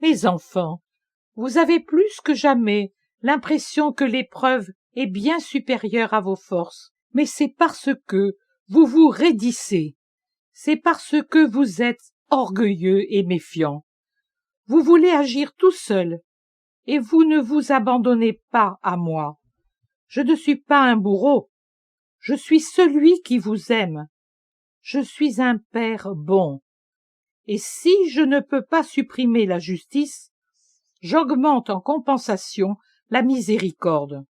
Mes enfants, vous avez plus que jamais l'impression que l'épreuve est bien supérieure à vos forces, mais c'est parce que vous vous raidissez, c'est parce que vous êtes orgueilleux et méfiants. Vous voulez agir tout seul, et vous ne vous abandonnez pas à moi. Je ne suis pas un bourreau, je suis celui qui vous aime. Je suis un père bon. Et si je ne peux pas supprimer la justice, j'augmente en compensation la miséricorde.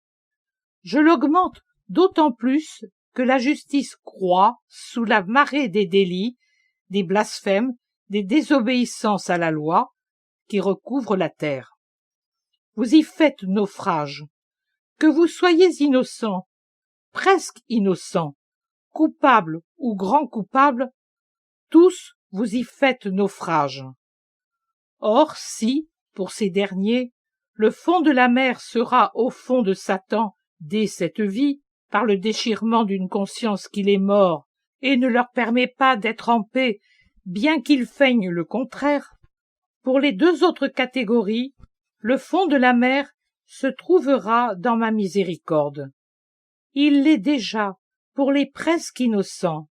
Je l'augmente d'autant plus que la justice croît sous la marée des délits, des blasphèmes, des désobéissances à la loi qui recouvrent la terre. Vous y faites naufrage. Que vous soyez innocent, presque innocent, coupable ou grand coupable, tous vous y faites naufrage. Or si, pour ces derniers, le fond de la mer sera au fond de Satan dès cette vie, par le déchirement d'une conscience qui les mord et ne leur permet pas d'être en paix, bien qu'ils feignent le contraire, pour les deux autres catégories, le fond de la mer se trouvera dans ma miséricorde. Il l'est déjà pour les presque innocents,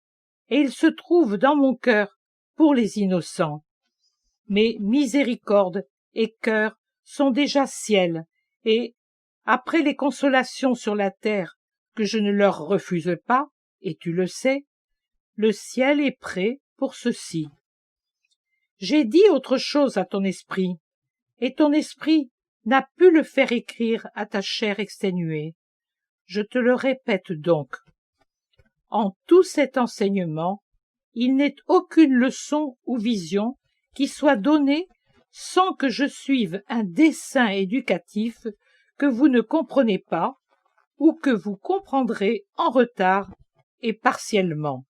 et il se trouve dans mon cœur pour les innocents. Mais miséricorde et cœur sont déjà ciel, et, après les consolations sur la terre que je ne leur refuse pas, et tu le sais, le ciel est prêt pour ceci. J'ai dit autre chose à ton esprit, et ton esprit n'a pu le faire écrire à ta chair exténuée. Je te le répète donc. En tout cet enseignement, il n'est aucune leçon ou vision qui soit donnée sans que je suive un dessein éducatif que vous ne comprenez pas ou que vous comprendrez en retard et partiellement.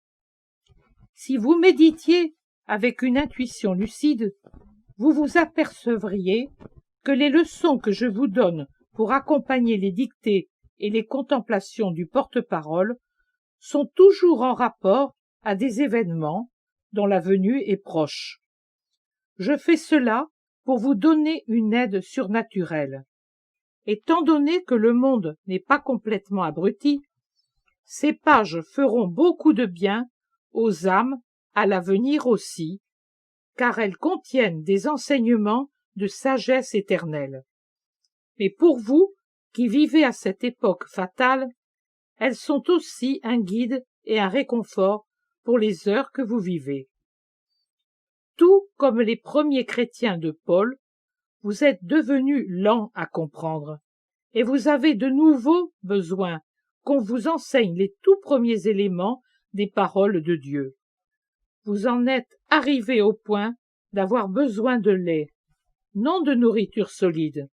Si vous méditiez avec une intuition lucide, vous vous apercevriez que les leçons que je vous donne pour accompagner les dictées et les contemplations du porte-parole sont toujours en rapport à des événements dont la venue est proche. Je fais cela pour vous donner une aide surnaturelle. Étant donné que le monde n'est pas complètement abruti, ces pages feront beaucoup de bien aux âmes à l'avenir aussi, car elles contiennent des enseignements de sagesse éternelle. Mais pour vous, qui vivez à cette époque fatale, elles sont aussi un guide et un réconfort pour les heures que vous vivez. Tout comme les premiers chrétiens de Paul, vous êtes devenus lents à comprendre, et vous avez de nouveau besoin qu'on vous enseigne les tout premiers éléments des paroles de Dieu. Vous en êtes arrivés au point d'avoir besoin de lait, non de nourriture solide.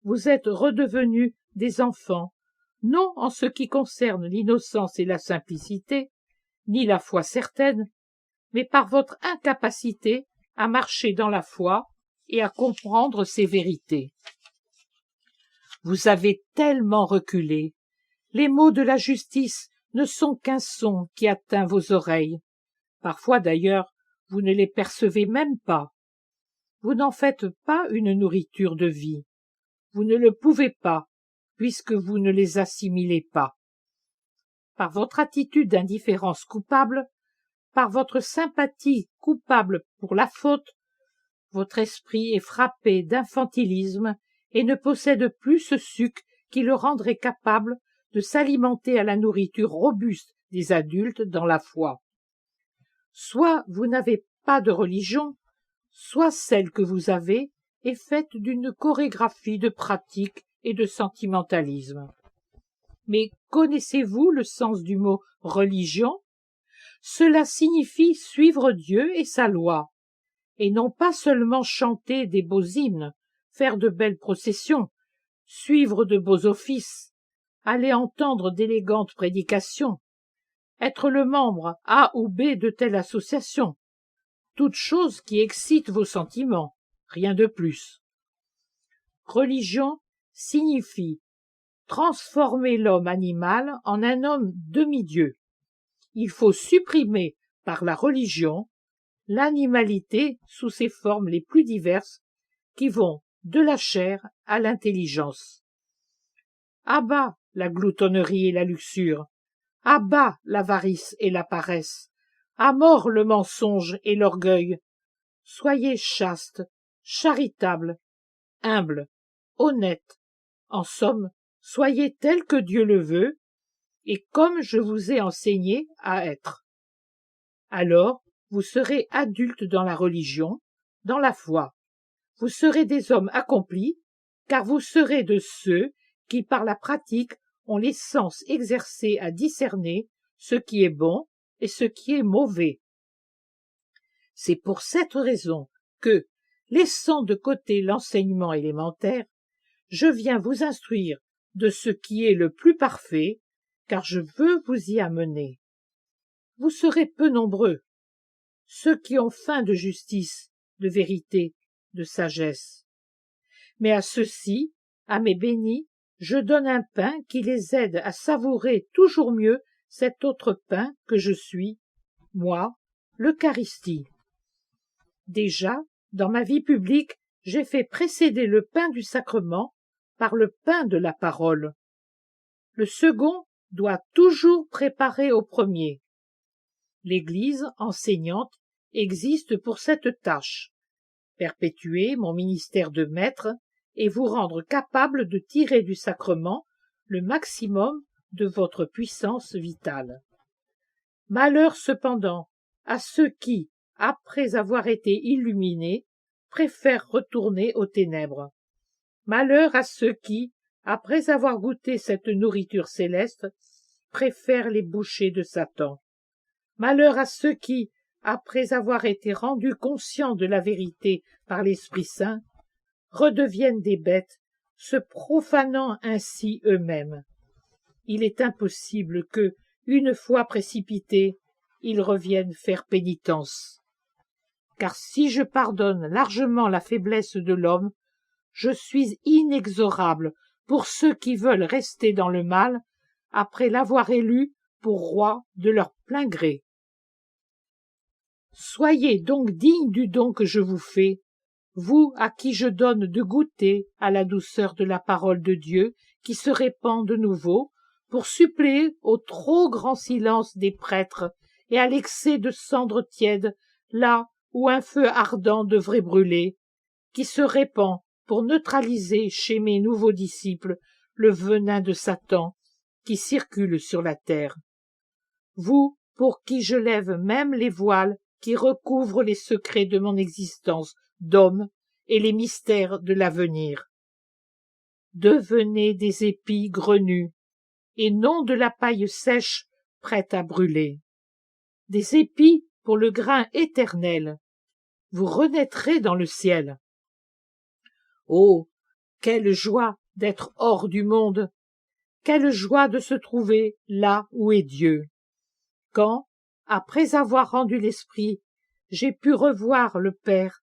Vous êtes redevenus des enfants, non en ce qui concerne l'innocence et la simplicité, ni la foi certaine, mais par votre incapacité à marcher dans la foi et à comprendre ses vérités. Vous avez tellement reculé. Les mots de la justice ne sont qu'un son qui atteint vos oreilles. Parfois d'ailleurs, vous ne les percevez même pas. Vous n'en faites pas une nourriture de vie. Vous ne le pouvez pas, puisque vous ne les assimilez pas. Par votre attitude d'indifférence coupable, par votre sympathie coupable pour la faute, votre esprit est frappé d'infantilisme et ne possède plus ce suc qui le rendrait capable de s'alimenter à la nourriture robuste des adultes dans la foi. Soit vous n'avez pas de religion, soit celle que vous avez est faite d'une chorégraphie de pratique et de sentimentalisme. Mais connaissez-vous le sens du mot religion? Cela signifie suivre Dieu et sa loi, et non pas seulement chanter des beaux hymnes, faire de belles processions, suivre de beaux offices, aller entendre d'élégantes prédications, être le membre A ou B de telle association, toute chose qui excite vos sentiments, rien de plus. Religion signifie transformer l'homme animal en un homme demi-dieu. Il faut supprimer par la religion l'animalité sous ses formes les plus diverses qui vont de la chair à l'intelligence. À bas la gloutonnerie et la luxure, à bas l'avarice et la paresse, à mort le mensonge et l'orgueil. Soyez chaste, charitable, humble, honnête, en somme, soyez tel que Dieu le veut, et comme je vous ai enseigné à être. Alors, vous serez adultes dans la religion, dans la foi. Vous serez des hommes accomplis, car vous serez de ceux qui, par la pratique, ont les sens exercés à discerner ce qui est bon et ce qui est mauvais. C'est pour cette raison que, laissant de côté l'enseignement élémentaire, je viens vous instruire de ce qui est le plus parfait, car je veux vous y amener. Vous serez peu nombreux, ceux qui ont faim de justice, de vérité, de sagesse. Mais à ceux-ci, à mes bénis, je donne un pain qui les aide à savourer toujours mieux cet autre pain que je suis, moi, l'Eucharistie. Déjà, dans ma vie publique, j'ai fait précéder le pain du sacrement par le pain de la parole. Le second doit toujours préparer au premier. L'Église enseignante existe pour cette tâche, perpétuer mon ministère de maître et vous rendre capable de tirer du sacrement le maximum de votre puissance vitale. Malheur cependant à ceux qui, après avoir été illuminés, préfèrent retourner aux ténèbres. Malheur à ceux qui, après avoir goûté cette nourriture céleste, préfèrent les bouchées de Satan. Malheur à ceux qui, après avoir été rendus conscients de la vérité par l'Esprit Saint, redeviennent des bêtes, se profanant ainsi eux-mêmes. Il est impossible que, une fois précipités, ils reviennent faire pénitence. Car si je pardonne largement la faiblesse de l'homme, je suis inexorable pour ceux qui veulent rester dans le mal après l'avoir élu pour roi de leur plein gré. Soyez donc dignes du don que je vous fais, vous à qui je donne de goûter à la douceur de la parole de Dieu qui se répand de nouveau, pour suppléer au trop grand silence des prêtres et à l'excès de cendres tièdes là où un feu ardent devrait brûler, qui se répand pour neutraliser chez mes nouveaux disciples le venin de Satan qui circule sur la terre. Vous, pour qui je lève même les voiles qui recouvrent les secrets de mon existence d'homme et les mystères de l'avenir. Devenez des épis grenus, et non de la paille sèche prête à brûler. Des épis pour le grain éternel. Vous renaîtrez dans le ciel. Oh, quelle joie d'être hors du monde! Quelle joie de se trouver là où est Dieu! Quand, après avoir rendu l'esprit, j'ai pu revoir le Père,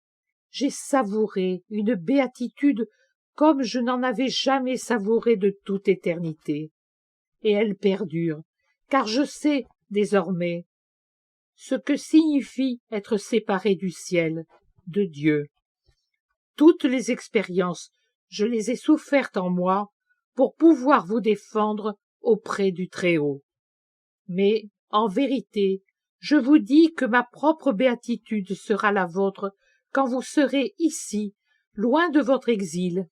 j'ai savouré une béatitude comme je n'en avais jamais savouré de toute éternité. Et elle perdure, car je sais, désormais, ce que signifie être séparé du ciel, de Dieu. Toutes les expériences, je les ai souffertes en moi pour pouvoir vous défendre auprès du Très-Haut. Mais, en vérité, je vous dis que ma propre béatitude sera la vôtre quand vous serez ici, loin de votre exil,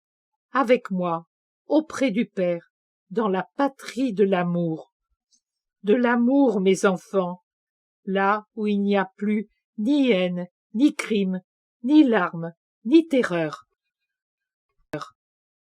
avec moi, auprès du Père, dans la patrie de l'amour. De l'amour, mes enfants, là où il n'y a plus ni haine, ni crime, ni larmes, ni terreur.